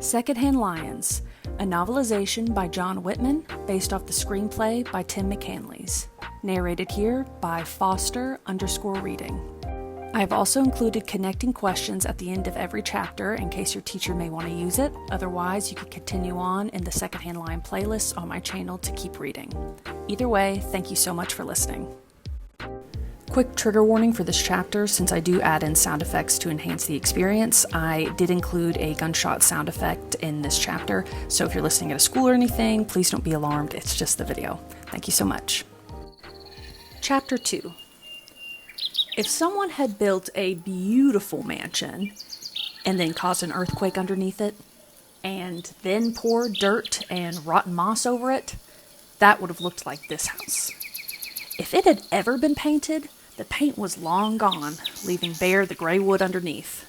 Secondhand Lions, a novelization by John Whitman based off the screenplay by Tim McCanlies. Narrated here by Foster_reading. I have also included connecting questions at the end of every chapter in case your teacher may want to use it. Otherwise, you can continue on in the Secondhand Lion playlist on my channel to keep reading. Either way, thank you so much for listening. Quick trigger warning for this chapter, since I do add in sound effects to enhance the experience. I did include a gunshot sound effect in this chapter, so if you're listening at a school or anything, please don't be alarmed, it's just the video. Thank you so much. Chapter 2. If someone had built a beautiful mansion and then caused an earthquake underneath it, and then poured dirt and rotten moss over it, that would have looked like this house. If it had ever been painted, the paint was long gone, leaving bare the gray wood underneath.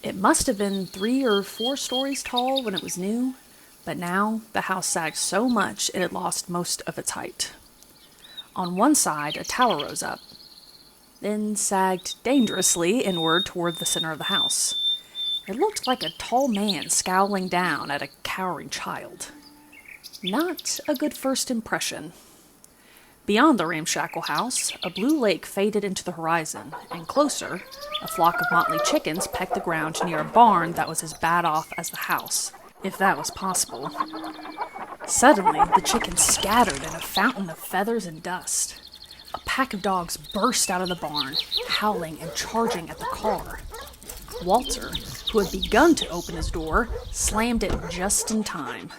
It must have been 3 or 4 stories tall when it was new, but now the house sagged so much it had lost most of its height. On one side, a tower rose up, then sagged dangerously inward toward the center of the house. It looked like a tall man scowling down at a cowering child. Not a good first impression. Beyond the ramshackle house, a blue lake faded into the horizon, and closer, a flock of motley chickens pecked the ground near a barn that was as bad off as the house, if that was possible. Suddenly, the chickens scattered in a fountain of feathers and dust. A pack of dogs burst out of the barn, howling and charging at the car. Walter, who had begun to open his door, slammed it just in time.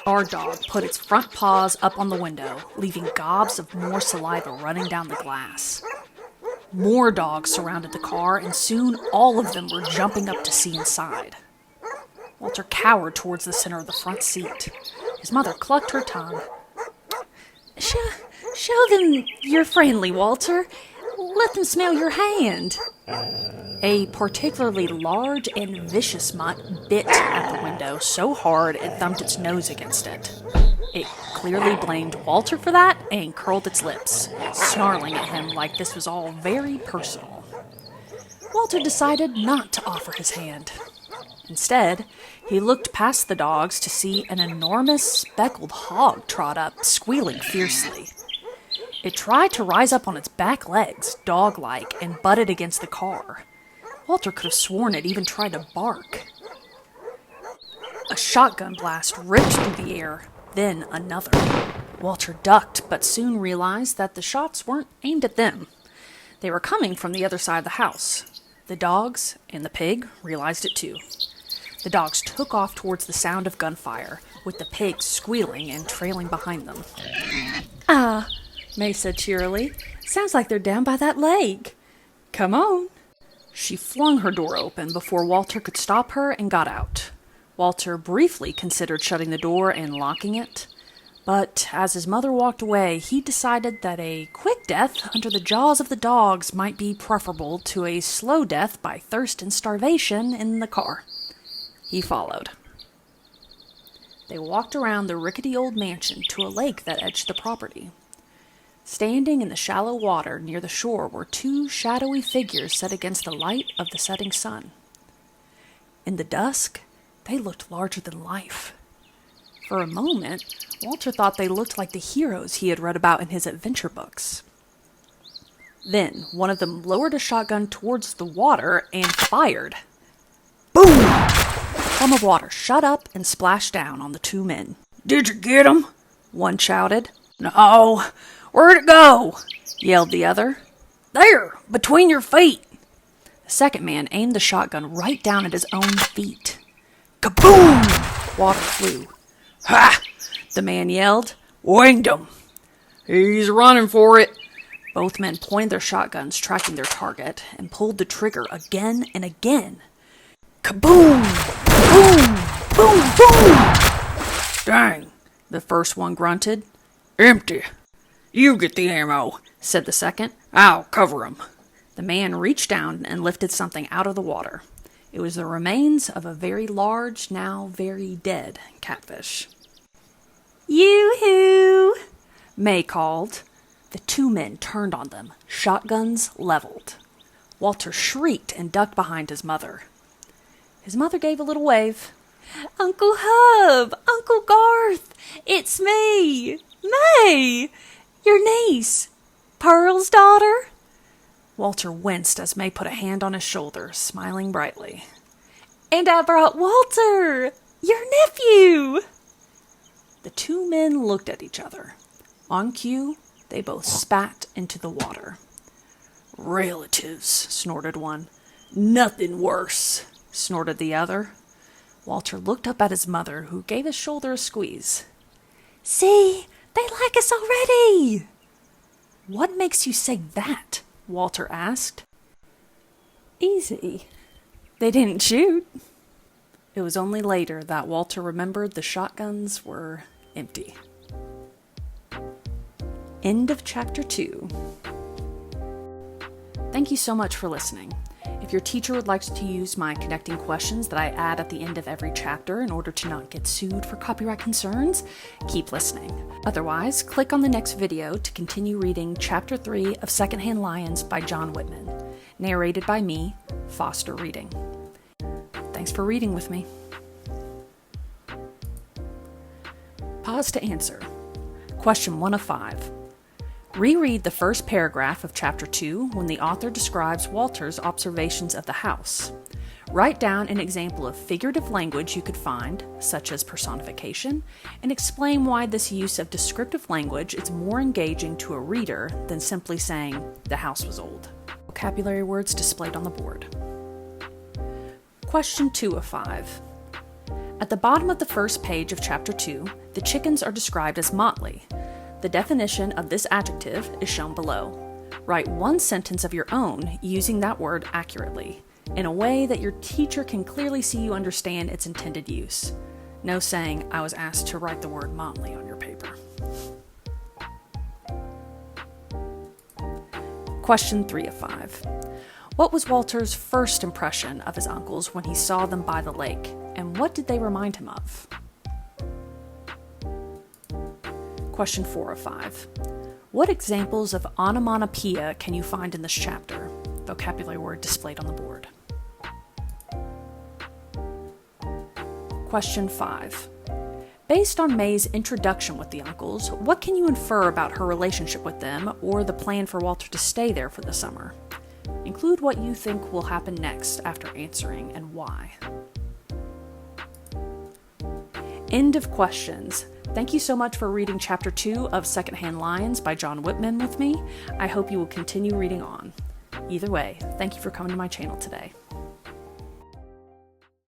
Our dog put its front paws up on the window, leaving gobs of more saliva running down the glass. More dogs surrounded the car, and soon all of them were jumping up to see inside. Walter cowered towards the center of the front seat. His mother clucked her tongue. Show them you're friendly, Walter. Let them smell your hand. A particularly large and vicious mutt bit at the window so hard it thumped its nose against it. It clearly blamed Walter for that and curled its lips, snarling at him like this was all very personal. Walter decided not to offer his hand. Instead, he looked past the dogs to see an enormous speckled hog trot up, squealing fiercely. It tried to rise up on its back legs, dog-like, and butted against the car. Walter could have sworn it even tried to bark. A shotgun blast ripped through the air, then another. Walter ducked, but soon realized that the shots weren't aimed at them. They were coming from the other side of the house. The dogs and the pig realized it too. The dogs took off towards the sound of gunfire, with the pig squealing and trailing behind them. May said cheerily. Sounds like they're down by that lake. Come on. She flung her door open before Walter could stop her and got out. Walter briefly considered shutting the door and locking it, but as his mother walked away, he decided that a quick death under the jaws of the dogs might be preferable to a slow death by thirst and starvation in the car. He followed. They walked around the rickety old mansion to a lake that edged the property. Standing in the shallow water near the shore were 2 shadowy figures set against the light of the setting sun. In the dusk, they looked larger than life. For a moment, Walter thought they looked like the heroes he had read about in his adventure books. Then, one of them lowered a shotgun towards the water and fired. Boom! A plum of water shot up and splashed down on the 2 men. "Did you get 'em?" one shouted. "No. Where'd it go?" yelled the other. "There, between your feet." The second man aimed the shotgun right down at his own feet. Kaboom! Water flew. "Ha!" the man yelled. "Winged him." "He's running for it." Both men pointed their shotguns, tracking their target, and pulled the trigger again and again. Kaboom! Boom! Boom! Boom! "Dang," the first one grunted. "Empty." "You get the ammo," said the second. "I'll cover him." The man reached down and lifted something out of the water. It was the remains of a very large, now very dead catfish. "Yoo-hoo!" May called. The 2 men turned on them, shotguns leveled. Walter shrieked and ducked behind his mother. His mother gave a little wave. Uncle Hub! Uncle Garth! It's me! May! Your niece! Pearl's daughter? Walter winced as May put a hand on his shoulder, smiling brightly. And I brought Walter! Your nephew! The two men looked at each other. On cue, they both spat into the water. Relatives, snorted one. Nothing worse, snorted the other. Walter looked up at his mother, who gave his shoulder a squeeze. See, they like us already! What makes you say that? Walter asked. Easy. They didn't shoot. It was only later that Walter remembered the shotguns were empty. End of Chapter 2. Thank you so much for listening. If your teacher would like to use my connecting questions that I add at the end of every chapter in order to not get sued for copyright concerns, keep listening. Otherwise, click on the next video to continue reading Chapter 3 of Secondhand Lions by John Whitman, narrated by me, Foster Reading. Thanks for reading with me. Pause to answer. Question 1 of 5. Reread the first paragraph of Chapter 2 when the author describes Walter's observations of the house. Write down an example of figurative language you could find, such as personification, and explain why this use of descriptive language is more engaging to a reader than simply saying, "the house was old." Vocabulary words displayed on the board. Question 2 of 5. At the bottom of the first page of Chapter 2, the chickens are described as motley. The definition of this adjective is shown below. Write one sentence of your own using that word accurately, in a way that your teacher can clearly see you understand its intended use. No saying, "I was asked to write the word motley on your paper." Question 3 of 5. What was Walter's first impression of his uncles when he saw them by the lake, and what did they remind him of? Question 4 of 5. What examples of onomatopoeia can you find in this chapter? Vocabulary word displayed on the board. Question 5. Based on May's introduction with the uncles, what can you infer about her relationship with them or the plan for Walter to stay there for the summer? Include what you think will happen next after answering and why. End of questions. Thank you so much for reading Chapter 2 of Secondhand Lions by John Whitman with me. I hope you will continue reading on. Either way, thank you for coming to my channel today.